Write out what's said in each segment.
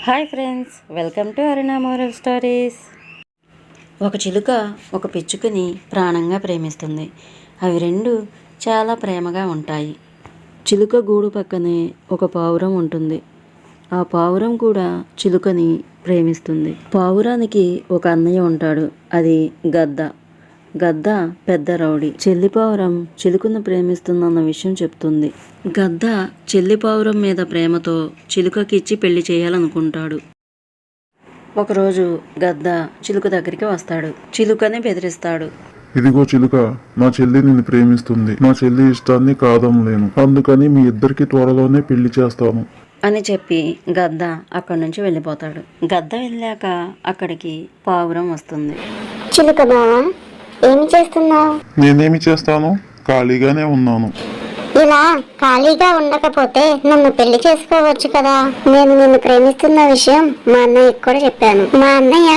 Hi friends, welcome to Aruna moral stories. ఒక చిలుక ఒక పిచ్చుకని ప్రాణంగా ప్రేమిస్తుంది. అవి రెండు చాలా ప్రేమగా ఉంటాయి. చిలుక గూడు పక్కనే ఒక పావురం ఉంటుంది. ఆ పావురం కూడా చిలుకని ప్రేమిస్తుంది. పావురానికి ఒక అన్నయ్య ఉంటాడు, అది గద్ద. గద్ద పెద్ద రౌడీ. చెల్లి పావురం చిలుకను ప్రేమిస్తుందన్న విషయం చెప్తుంది. గద్ద చెల్లి పావురం మీద ప్రేమతో చిలుకకి ఇచ్చి పెళ్లి చేయాలనుకుంటాడు. ఒకరోజు గద్ద చిలుక దగ్గరికి వస్తాడు. చిలుకని బెదిరిస్తాడు. ఇదిగో చిలుక, నా చెల్లి నిన్ను ప్రేమిస్తుంది. నా చెల్లి ఇష్టాన్ని కాదనలేను. అందుకని మీ ఇద్దరికి త్వరలోనే పెళ్లి చేస్తాను అని చెప్పి గద్ద అక్కడి నుంచి వెళ్ళిపోతాడు. గద్ద వెళ్ళాక అక్కడికి పావురం వస్తుంది. చిలుక బావా, ఏమి చేస్తున్నావు? నేనేమి చేస్తాను, ఖాళీగానే ఉన్నాను. ఇలా ఖాళీగా ఉండకపోతే నన్ను పెళ్లి చేసుకోవచ్చు కదా. నేను నిన్ను ప్రేమిస్తున్న విషయం మా అన్నయ్యకి కూడా చెప్పాను. మా అన్నయ్య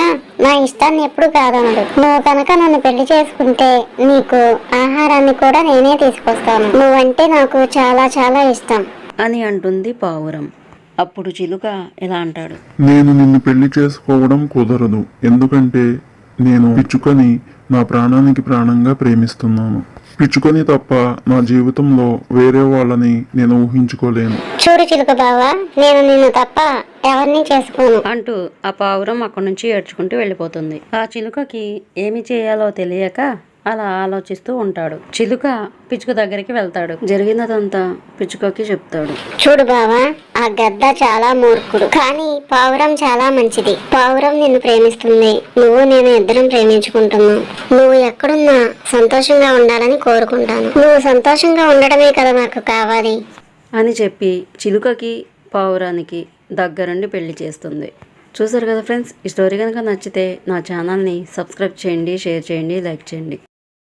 నా ఇష్టాన్ని ఎప్పుడు కాదనడు. నువ్వు కనుక నన్ను పెళ్లి చేసుకుంటే నీకు ఆహారాన్ని కూడా నేనే తీసుకొస్తాను. నువ్వంటే నాకు చాలా చాలా ఇష్టం అని అంటుంది పావురం. అప్పుడు చిలుక ఇలా అంటాడు. నేను నిన్ను పెళ్లి చేసుకోవడం కుదరదు. ఎందుకంటే నేను పిచ్చుకని నా ప్రాణానికి ప్రాణంగా ప్రేమిస్తున్నాను. పిచ్చుకని తప్ప నా జీవితంలో వేరే వాళ్ళని నేను ఊహించుకోలేను. చూడు చిలుక బావా, నేను నిన్ను తప్ప ఎవరిని చేసుకోను అంటూ ఆ పావురం అక్కడి నుంచి ఏడ్చుకుంటూ వెళ్ళిపోతుంది. ఆ చిలుకకి ఏమి చేయాలో తెలియక అలా ఆలోచిస్తూ ఉంటాడు. చిలుక పిచ్చుక దగ్గరికి వెళ్తాడు. జరిగినదంతా పిచ్చుకకి చెప్తాడు. చూడు బావా, ఆ గద్ద చాలా మూర్ఖుడు, కానీ పావురం చాలా మంచిది. పావురం నిన్ను ప్రేమిస్తుంది. నువ్వు నేను ఇద్దరం ప్రేమించుకుంటున్నాం. నువ్వు ఎక్కడున్నా సంతోషంగా ఉండాలని కోరుకుంటాను. నువ్వు సంతోషంగా ఉండడమే కదా నాకు కావాలి అని చెప్పి చిలుకకి పావురానికి దగ్గరుండి పెళ్లి చేస్తుంది. చూసారు కదా ఫ్రెండ్స్, ఈ స్టోరీ కనుక నచ్చితే నా ఛానల్ని సబ్స్క్రైబ్ చేయండి, షేర్ చేయండి, లైక్ చేయండి.